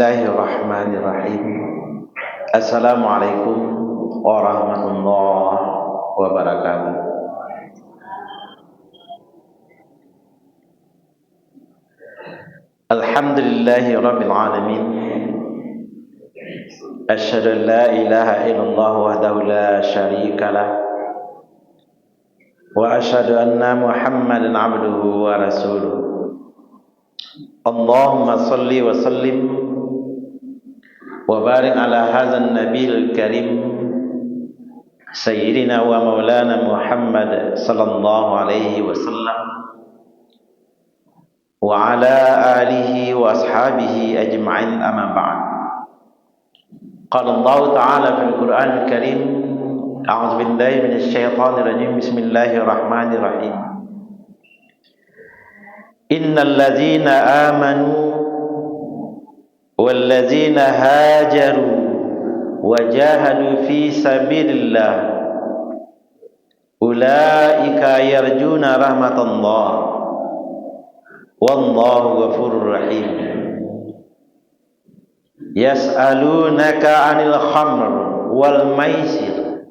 Bismillahirrahmanirrahim. Assalamualaikum warahmatullahi wabarakatuh. Alhamdulillahi rabbil alamin. Asyhadu an la ilaha illallah wahdahu la syarika lah. Wa asyhadu anna Muhammadan abduhu wa rasuluh. Allahumma salli wa sallim wa barik ala hadzal nabiyil karim sayyidina wa maulana Muhammad sallallahu alaihi wasallam wa ala alihi wa ashabihi ajma'in, amma ba'd. Qala Allah ta'ala fil Qur'anil Karim, a'udzu billahi minasy syaithanir rajim, bismillahirrahmanirrahim. Innal ladzina amanu walladzina hajaru wajahadu fi sabilillah ulaika yarjuna rahmatallah wallahu ghafurur rahim. Yas'alunaka 'anil khamr wal maisir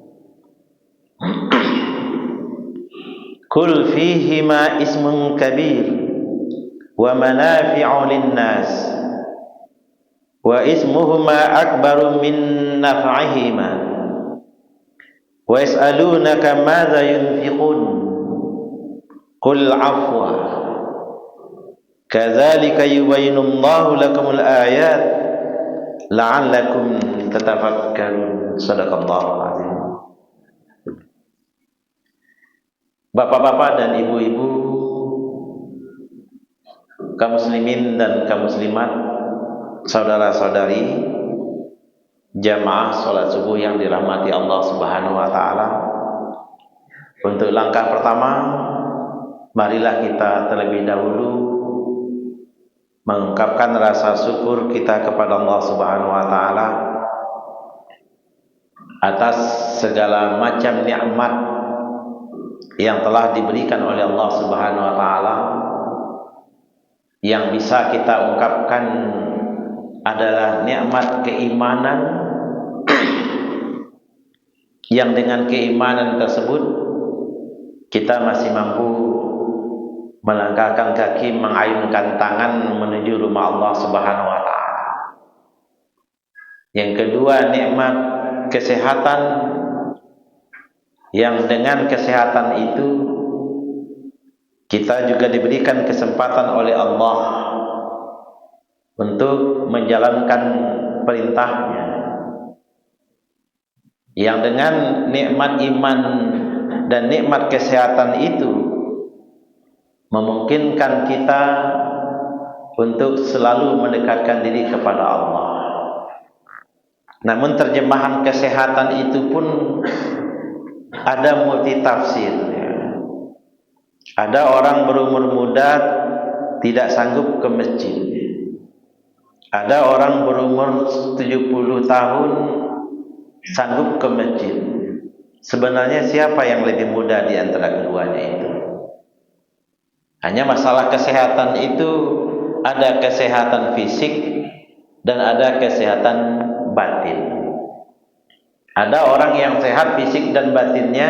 qul fihima ismun kabir wa manafi'u lin-nas wa ismuhuma akbaru min naf'ihima wa yas'alunaka madza yunfiqun qul 'afwa kadzalika yubayyinullahu lakumul ayat la'allakum tatafakkarun. Shadaqallahul azim. Bapak-bapak dan ibu-ibu, kaum muslimin dan kaum muslimat, saudara-saudari jamaah salat subuh yang dirahmati Allah Subhanahu wa taala. Untuk langkah pertama, marilah kita terlebih dahulu mengungkapkan rasa syukur kita kepada Allah Subhanahu wa taala atas segala macam nikmat yang telah diberikan oleh Allah Subhanahu wa taala. Yang bisa kita ungkapkan adalah nikmat keimanan, yang dengan keimanan tersebut kita masih mampu melangkahkan kaki, mengayunkan tangan menuju rumah Allah Subhanahu wa taala. Yang kedua, nikmat kesehatan, yang dengan kesehatan itu kita juga diberikan kesempatan oleh Allah untuk menjalankan perintahnya. Yang dengan nikmat iman dan nikmat kesehatan itu memungkinkan kita untuk selalu mendekatkan diri kepada Allah. Namun terjemahan kesehatan itu pun ada multi tafsir. Ada orang berumur muda tidak sanggup ke masjid. Ada orang berumur 70 tahun sanggup ke masjid. Sebenarnya siapa yang lebih muda di antara keduanya itu? Hanya masalah kesehatan itu ada kesehatan fisik dan ada kesehatan batin. Ada orang yang sehat fisik dan batinnya,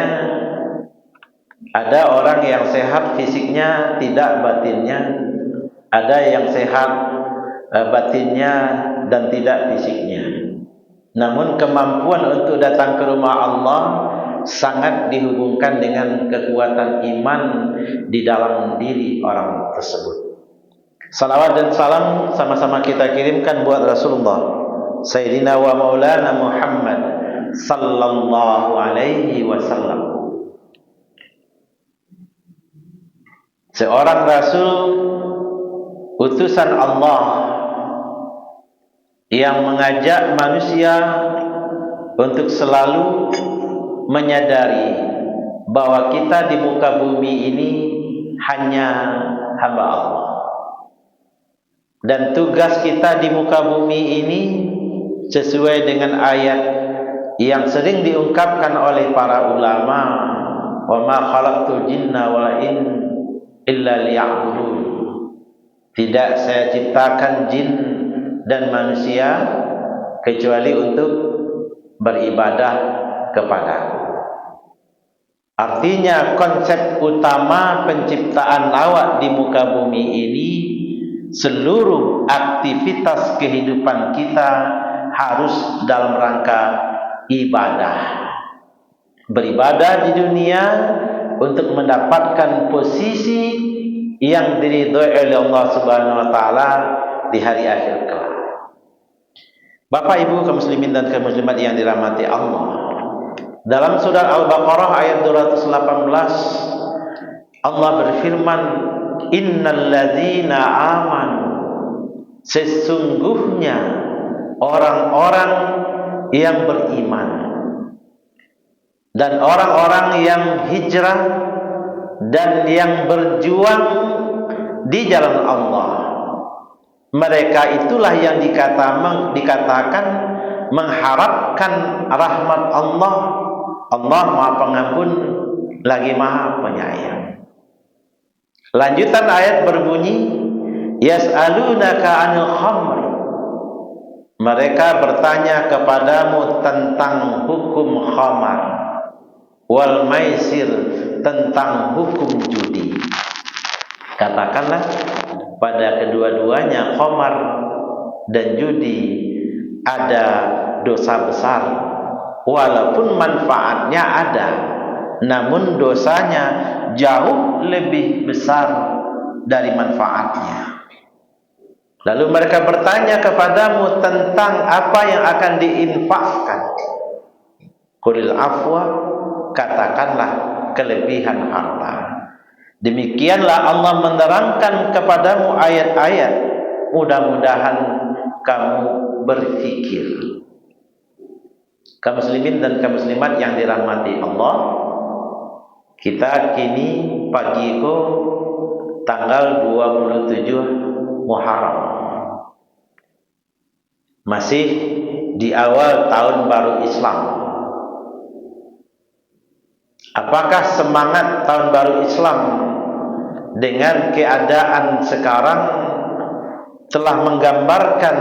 ada orang yang sehat fisiknya tidak batinnya, ada yang sehat batinnya dan tidak fisiknya. Namun kemampuan untuk datang ke rumah Allah sangat dihubungkan dengan kekuatan iman di dalam diri orang tersebut. Salawat dan salam sama-sama kita kirimkan buat Rasulullah Sayyidina wa Maulana Muhammad sallallahu alaihi wasallam. Seorang Rasul, utusan Allah yang mengajak manusia untuk selalu menyadari bahwa kita di muka bumi ini hanya hamba Allah. Dan tugas kita di muka bumi ini sesuai dengan ayat yang sering diungkapkan oleh para ulama, wa ma khalaqtul jinna wal insa illa liya'budun. Tidak saya ciptakan jin dan manusia kecuali untuk beribadah kepadaku. Artinya konsep utama penciptaan awak di muka bumi ini, seluruh aktivitas kehidupan kita harus dalam rangka ibadah. Beribadah di dunia untuk mendapatkan posisi yang diridhoi oleh Allah Subhanahu wa taala di hari akhir kelak. Bapak Ibu kaum muslimin dan kaum muslimat yang dirahmati Allah, dalam surah Al-Baqarah ayat 218 Allah berfirman, innal ladzina amanu, sesungguhnya orang-orang yang beriman dan orang-orang yang hijrah dan yang berjuang di jalan Allah, mereka itulah yang dikatakan mengharapkan rahmat Allah. Allah Maha Pengampun lagi Maha Penyayang. Lanjutan ayat berbunyi, yas'alunaka 'anil khamri, mereka bertanya kepadamu tentang hukum khamar, wal maisir, tentang hukum judi. Katakanlah pada kedua-duanya, khamar dan judi, ada dosa besar. Walaupun manfaatnya ada, namun dosanya jauh lebih besar dari manfaatnya. Lalu mereka bertanya kepadamu tentang apa yang akan diinfakkan. Qulil afwa, katakanlah kelebihan harta. Demikianlah Allah menerangkan kepadamu ayat-ayat. Mudah-mudahan kamu berfikir. Kaum muslimin dan kaum muslimat yang dirahmati Allah, kita kini pagi itu tanggal 27 Muharram, masih di awal tahun baru Islam. Apakah semangat tahun baru Islam dengan keadaan sekarang telah menggambarkan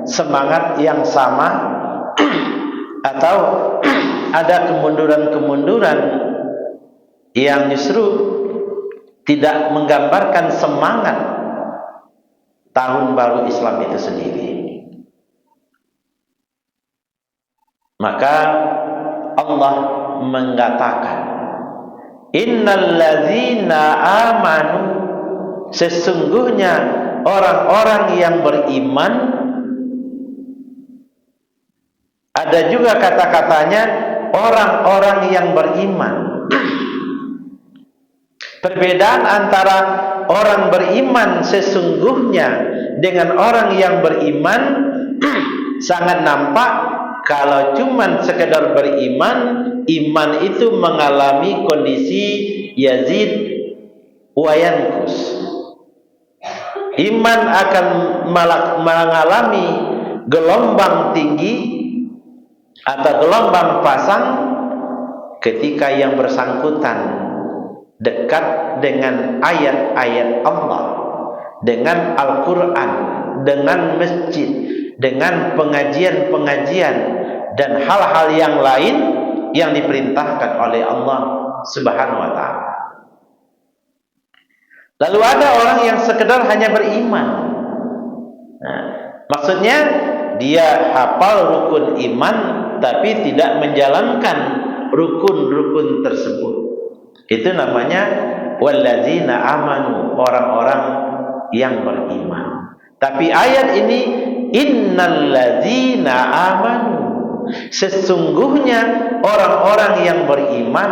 semangat yang sama atau ada kemunduran-kemunduran yang justru tidak menggambarkan semangat tahun baru Islam itu sendiri? Maka Allah mengatakan, innal ladzina amanu, sesungguhnya orang-orang yang beriman. Ada juga kata-katanya orang-orang yang beriman. Perbedaan antara orang beriman sesungguhnya dengan orang yang beriman sangat nampak. Kalau cuman sekedar beriman, iman itu mengalami kondisi yazid wa yanqus. Iman akan mengalami gelombang tinggi atau gelombang pasang ketika yang bersangkutan dekat dengan ayat-ayat Allah, dengan Al-Quran, dengan masjid, dengan pengajian-pengajian dan hal-hal yang lain yang diperintahkan oleh Allah Subhanahu wa ta'ala. Lalu ada orang yang sekedar hanya beriman. Nah, maksudnya dia hafal rukun iman tapi tidak menjalankan rukun-rukun tersebut. Itu namanya walladzina amanu, orang-orang yang beriman. Tapi ayat ini innal ladzina amanu, sesungguhnya orang-orang yang beriman,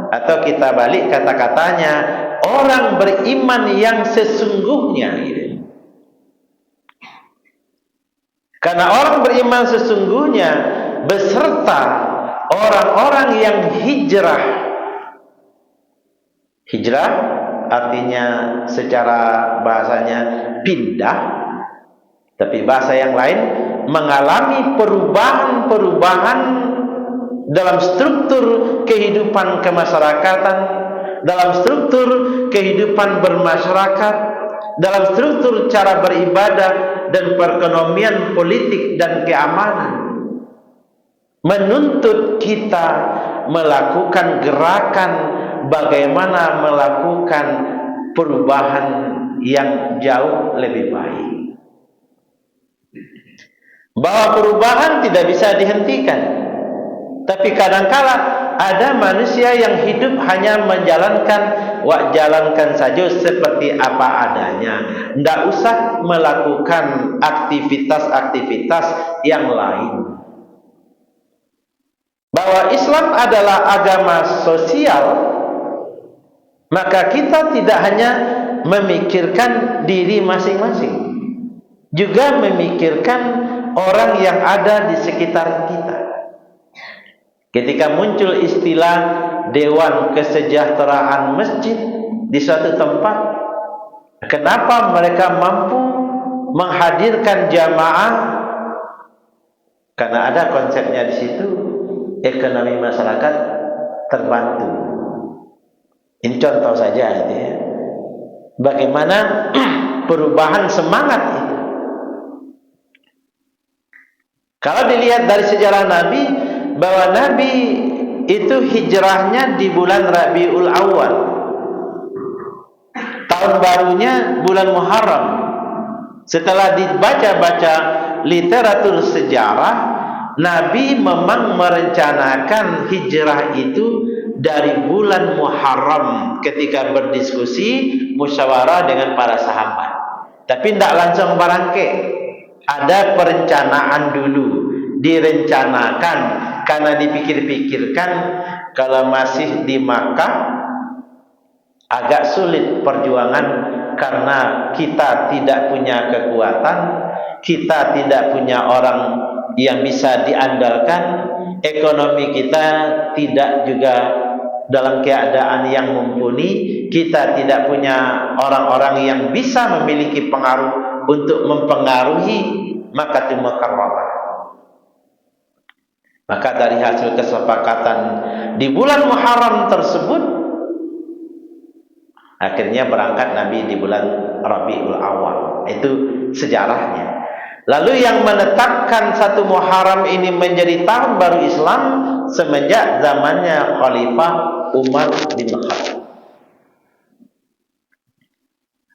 atau kita balik kata-katanya orang beriman yang sesungguhnya. Karena orang beriman sesungguhnya beserta orang-orang yang hijrah. Hijrah artinya secara bahasanya pindah, tapi bahasa yang lain mengalami perubahan-perubahan dalam struktur kehidupan kemasyarakatan, dalam struktur kehidupan bermasyarakat, dalam struktur cara beribadah, dan perekonomian, politik dan keamanan, menuntut kita melakukan gerakan bagaimana melakukan perubahan yang jauh lebih baik. Bahwa perubahan tidak bisa dihentikan, tapi kadangkala ada manusia yang hidup hanya jalankan saja seperti apa adanya, tidak usah melakukan aktivitas-aktivitas yang lain. Bahwa Islam adalah agama sosial, maka kita tidak hanya memikirkan diri masing-masing, juga memikirkan orang yang ada di sekitar kita. Ketika muncul istilah Dewan Kesejahteraan Masjid di suatu tempat, kenapa mereka mampu menghadirkan jamaah? Karena ada konsepnya di situ, ekonomi masyarakat terbantu. Ini contoh saja, ya. Bagaimana perubahan semangat itu. Kalau dilihat dari sejarah Nabi, bahwa Nabi itu hijrahnya di bulan Rabiul Awal, tahun barunya bulan Muharram. Setelah dibaca-baca literatur sejarah, Nabi memang merencanakan hijrah itu dari bulan Muharram ketika berdiskusi musyawarah dengan para sahabat. Tapi tidak langsung barangke, ada perencanaan dulu, direncanakan karena dipikir-pikirkan kalau masih di Makkah agak sulit perjuangan karena kita tidak punya kekuatan, kita tidak punya orang yang bisa diandalkan, ekonomi kita tidak juga dalam keadaan yang mumpuni, kita tidak punya orang-orang yang bisa memiliki pengaruh untuk mempengaruhi Makkahul Mukarramah. Maka dari hasil kesepakatan di bulan Muharram tersebut, akhirnya berangkat Nabi di bulan Rabiul Awal. Itu sejarahnya. Lalu yang menetapkan satu Muharram ini menjadi tahun baru Islam semenjak zamannya Khalifah Umar bin Khattab.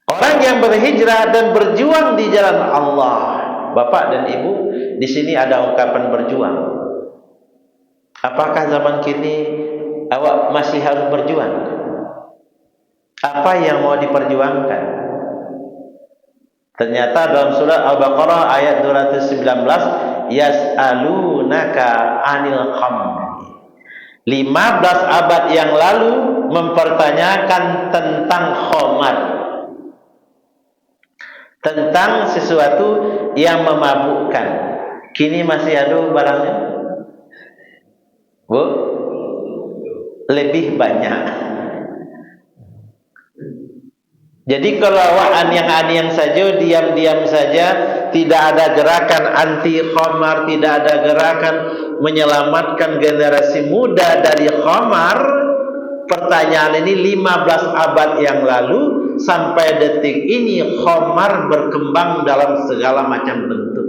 Orang yang berhijrah dan berjuang di jalan Allah. Bapak dan Ibu, di sini ada ungkapan berjuang. Apakah zaman kini awak masih harus berjuang? Apa yang mau diperjuangkan? Ternyata dalam surah Al-Baqarah ayat 219, yas'alunaka 'anil khamr. 15 abad yang lalu mempertanyakan tentang khamar, tentang sesuatu yang memabukkan. Kini masih ada barangnya? Bu? Lebih banyak. Jadi kalau awak anyang-anyang saja, diam-diam saja, tidak ada gerakan anti khamar, tidak ada gerakan menyelamatkan generasi muda dari khamar. Pertanyaan ini 15 abad yang lalu sampai detik ini khamar berkembang dalam segala macam bentuk.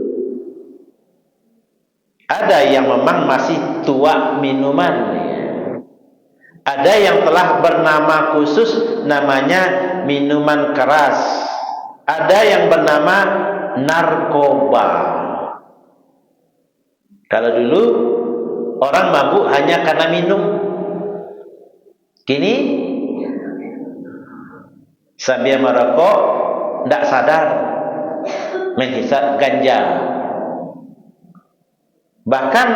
Ada yang memang masih tua minuman, ada yang telah bernama khusus, namanya minuman keras, ada yang bernama narkoba. Kalau dulu orang mabuk hanya karena minum, kini sambil merokok tidak sadar menghisap ganja. Bahkan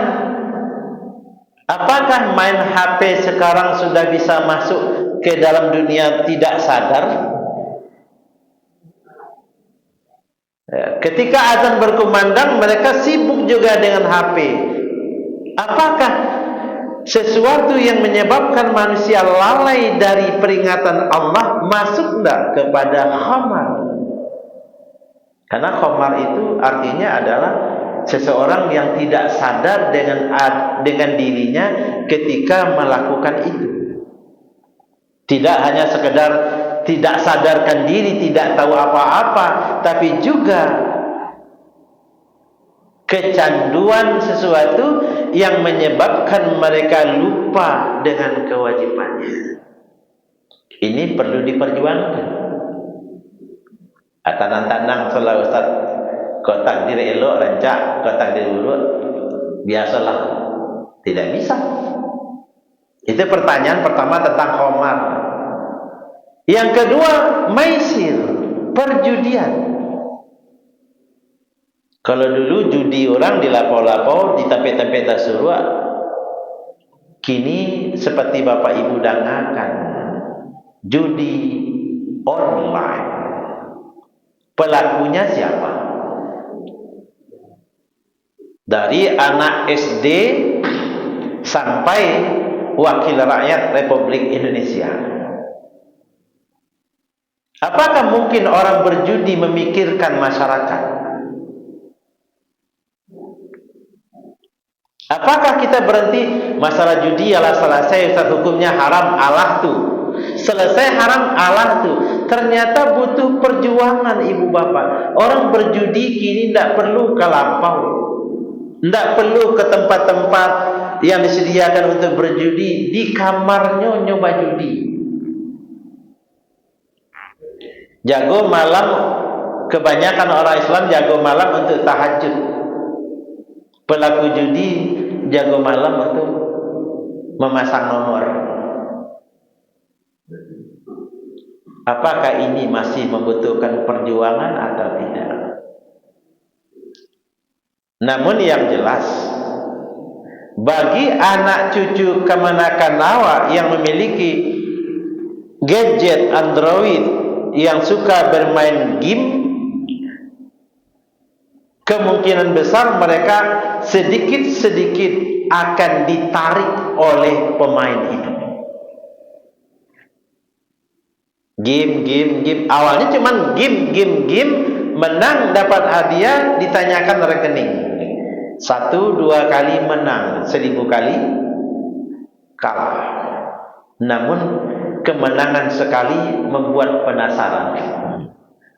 apakah main HP sekarang sudah bisa masuk ke dalam dunia tidak sadar? Ketika azan berkumandang, mereka sibuk juga dengan HP. Apakah sesuatu yang menyebabkan manusia lalai dari peringatan Allah masuk enggak kepada khamar? Karena khamar itu artinya adalah seseorang yang tidak sadar dengan dirinya ketika melakukan itu. Tidak hanya sekedar tidak sadarkan diri, tidak tahu apa-apa, tapi juga kecanduan sesuatu yang menyebabkan mereka lupa dengan kewajibannya. Ini perlu diperjuangkan. Tanang-tanang salah Ustaz, kau takdir elok rancak, kau takdir buruk biasalah. Tidak bisa. Itu pertanyaan pertama tentang khamar. Yang kedua, maisir, perjudian. Kalau dulu judi orang dilapau-lapau, ditapik-tapik tak suruh, kini seperti Bapak Ibu dengarkan, judi online. Pelakunya siapa? Dari anak SD sampai wakil rakyat Republik Indonesia. Apakah mungkin orang berjudi memikirkan masyarakat? Apakah kita berhenti masalah judi ialah selesai Ustaz, hukumnya haram, Allah tu. Selesai haram, Allah tu. Ternyata butuh perjuangan ibu bapak. Orang berjudi kini tidak perlu ke lampau, tidak perlu ke tempat-tempat yang disediakan untuk berjudi. Di kamarnya nyoba judi. Jago malam, kebanyakan orang Islam jago malam untuk tahajud. Pelaku judi jago malam untuk memasang nomor. Apakah ini masih membutuhkan perjuangan atau tidak? Namun yang jelas, bagi anak cucu Kemenakan yang memiliki gadget Android yang suka bermain game, kemungkinan besar mereka sedikit-sedikit akan ditarik oleh pemain itu. Game. Awalnya cuma game. Menang dapat hadiah, ditanyakan rekening. 1-2 kali menang, 1000 kali kalah. Namun kemenangan sekali membuat penasaran.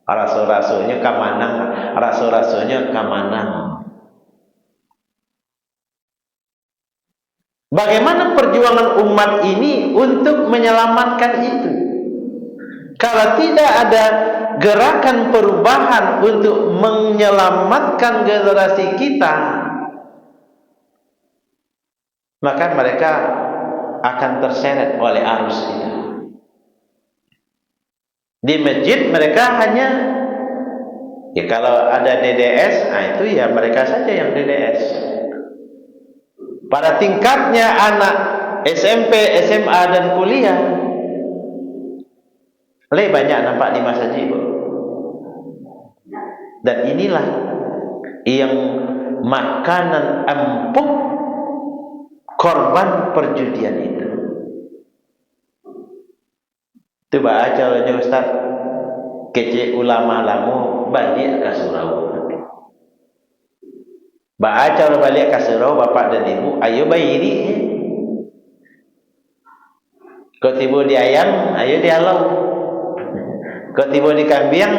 Rasul-rasulnya kemanang. Bagaimana perjuangan umat ini untuk menyelamatkan itu? Kalau tidak ada gerakan perubahan untuk menyelamatkan generasi kita, maka mereka akan terseret oleh arus itu. Di masjid mereka hanya, ya kalau ada DDS, itu ya mereka saja yang DDS. Pada tingkatnya anak SMP, SMA dan kuliah, lebih banyak nampak di masjid. Dan inilah yang makanan empuk korban perjudian itu. Coba acaranya Ustaz, kece ulama lamu balik ke surau. Baca balik ke surau, bapak dan ibu, ayo bayi ini. Kau tiba di ayam, ayo di alam. Kau tiba di kambing,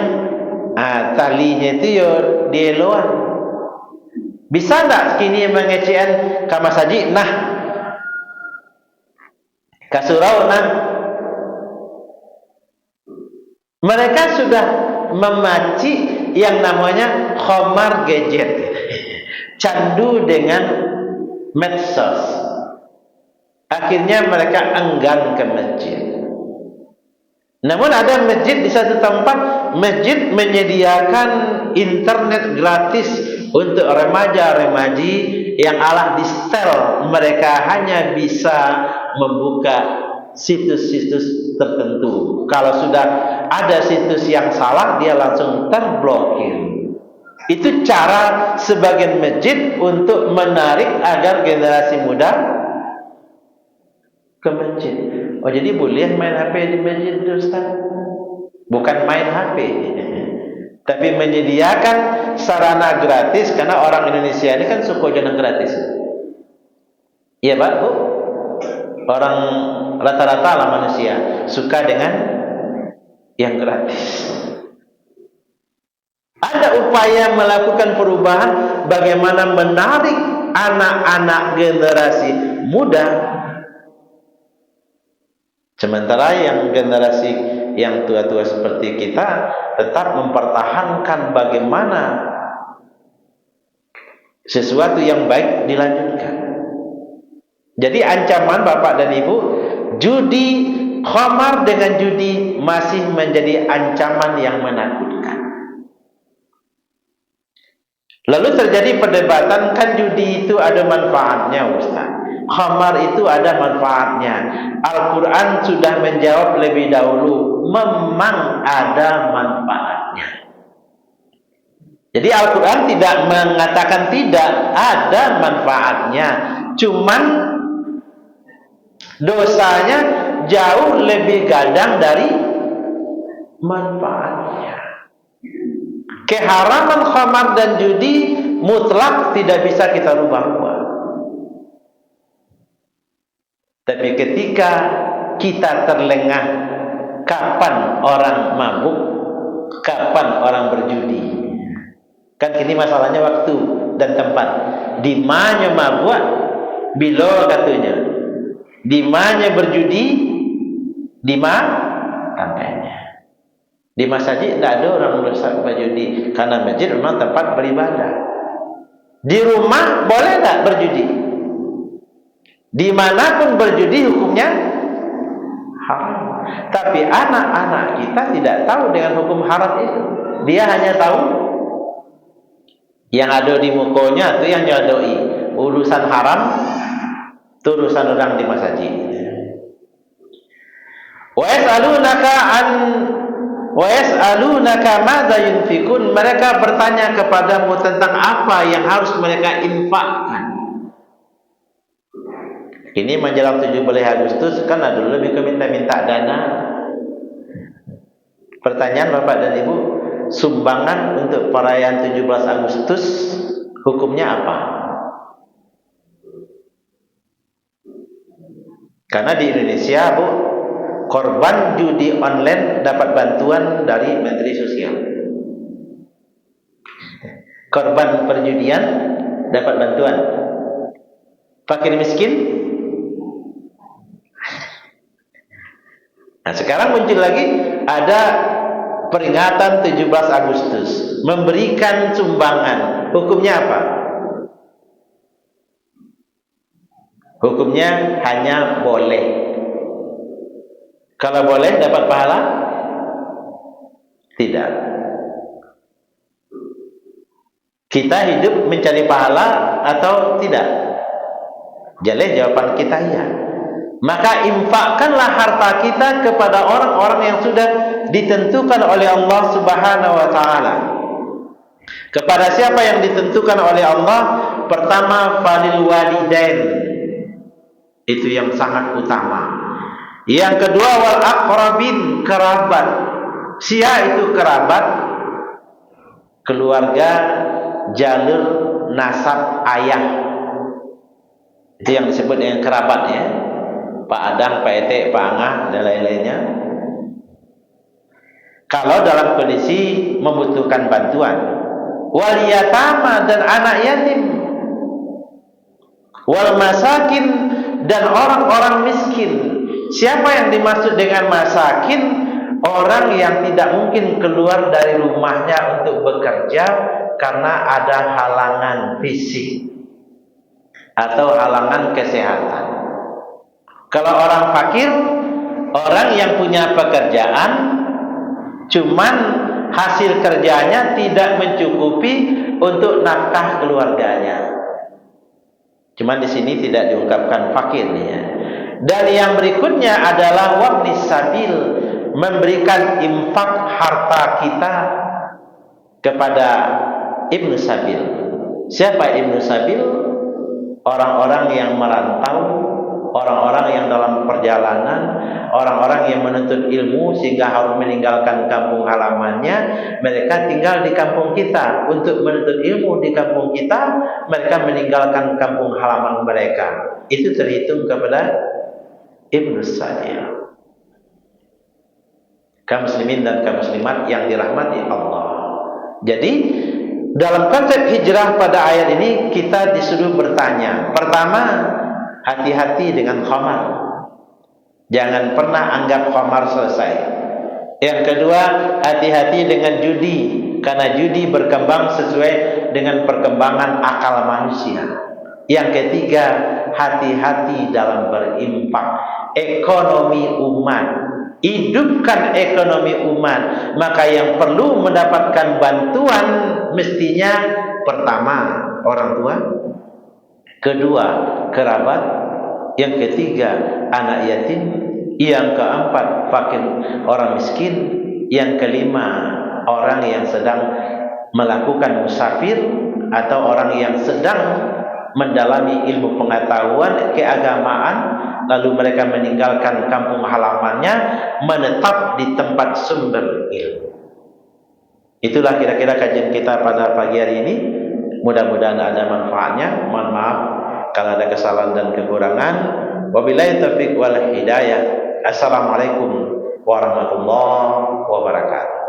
talinya itu yo di eloan. Bisa tak kini mengecehan kama saji nah kasurau nah. Mereka sudah memaci yang namanya khamar gadget, candu dengan medsos. Akhirnya mereka enggan ke masjid. Namun ada masjid di satu tempat, masjid menyediakan internet gratis untuk remaja-remaji yang Allah distel. Mereka hanya bisa membuka situs-situs tertentu. Kalau sudah ada situs yang salah, dia langsung terblokir. Itu cara sebagian masjid untuk menarik agar generasi muda ke masjid. Oh, jadi boleh main HP di masjid itu, Ustaz? Bukan main HP, tapi menyediakan sarana gratis, karena orang Indonesia ini kan suka jalan gratis. Iya Pak, Bu? Orang rata-rata lah manusia suka dengan yang gratis. Ada upaya melakukan perubahan bagaimana menarik anak-anak generasi muda. Sementara yang generasi yang tua-tua seperti kita tetap mempertahankan bagaimana sesuatu yang baik dilanjutkan. Jadi ancaman Bapak dan Ibu, judi khamar dengan judi masih menjadi ancaman yang menakutkan. Lalu terjadi perdebatan, kan judi itu ada manfaatnya Ustaz, khamar itu ada manfaatnya. Al-Quran sudah menjawab lebih dahulu, memang ada manfaatnya. Jadi Al-Quran tidak mengatakan tidak ada manfaatnya, cuman dosanya jauh lebih gadang dari manfaatnya. Keharaman khamar dan judi mutlak tidak bisa kita rubah-rubah. Tapi ketika kita terlengah, kapan orang mabuk, kapan orang berjudi? Kan ini masalahnya waktu dan tempat. Di mana mabuk, bila katanya. Di mana berjudi, di mana kampanye. Di masjid tidak ada orang berjudi, karena masjid memang tempat beribadah. Di rumah boleh tak berjudi? Dimanapun berjudi hukumnya haram. Tapi anak-anak kita tidak tahu dengan hukum haram itu. Dia hanya tahu yang ada di mukanya itu yang jadoi. Urusan haram itu urusan orang di masjid. Wa yas'alunaka madza yunfikun. Mereka bertanya kepadamu tentang apa yang harus mereka infakkan. Ini menjelang 17 Agustus kan ada lebih ke minta dana. Pertanyaan Bapak dan Ibu, sumbangan untuk perayaan 17 Agustus hukumnya apa? Karena di Indonesia, Bu, korban judi online dapat bantuan dari Menteri Sosial. Korban perjudian dapat bantuan. Fakir miskin. Nah, sekarang muncul lagi ada peringatan 17 Agustus, memberikan sumbangan. Hukumnya apa? Hukumnya hanya boleh. Kalau boleh dapat pahala? Tidak. Kita hidup mencari pahala atau tidak? Jelas jawaban kita ya. Maka infakkanlah harta kita kepada orang-orang yang sudah ditentukan oleh Allah Subhanahu wa taala. Kepada siapa yang ditentukan oleh Allah? Pertama, falil walidain. Itu yang sangat utama. Yang kedua, wal aqrabin, kerabat. Sia itu kerabat, keluarga, jalur nasab ayah. Itu yang disebut dengan kerabat ya. Pak Adang, Pak Etek, Pak Angah dan lain-lainnya. Kalau dalam kondisi membutuhkan bantuan, wal yatama, dan anak yatim, wal masakin, dan orang-orang miskin. Siapa yang dimaksud dengan masakin? Orang yang tidak mungkin keluar dari rumahnya untuk bekerja karena ada halangan fisik atau halangan kesehatan. Kalau orang fakir, orang yang punya pekerjaan, cuman hasil kerjanya tidak mencukupi untuk nafkah keluarganya. Cuman di sini tidak diungkapkan fakir ya. Dan yang berikutnya adalah wabnis sabil, memberikan infak harta kita kepada ibnu sabil. Siapa ibnu sabil? Orang-orang yang merantau, orang-orang yang dalam perjalanan, orang-orang yang menuntut ilmu sehingga harus meninggalkan kampung halamannya. Mereka tinggal di kampung kita. Untuk menuntut ilmu di kampung kita, mereka meninggalkan kampung halaman mereka. Itu terhitung kepada ibnu sabil. Kaum muslimin dan kaum muslimat yang dirahmati Allah. Jadi dalam konsep hijrah pada ayat ini kita disuruh bertanya. Pertama, hati-hati dengan khamar. Jangan pernah anggap khamar selesai. Yang kedua, hati-hati dengan judi, karena judi berkembang sesuai dengan perkembangan akal manusia. Yang ketiga, hati-hati dalam berimpak. Ekonomi umat, hidupkan ekonomi umat. Maka yang perlu mendapatkan bantuan mestinya pertama orang tua, kedua kerabat, yang ketiga anak yatim, yang keempat fakir orang miskin, yang kelima orang yang sedang melakukan musafir atau orang yang sedang mendalami ilmu pengetahuan keagamaan, lalu mereka meninggalkan kampung halamannya, menetap di tempat sumber ilmu. Itulah kira-kira kajian kita pada pagi hari ini. Mudah-mudahan ada manfaatnya. Mohon maaf kalau ada kesalahan dan kekurangan. Wabillahi taufiq wal hidayah. Assalamualaikum warahmatullahi wabarakatuh.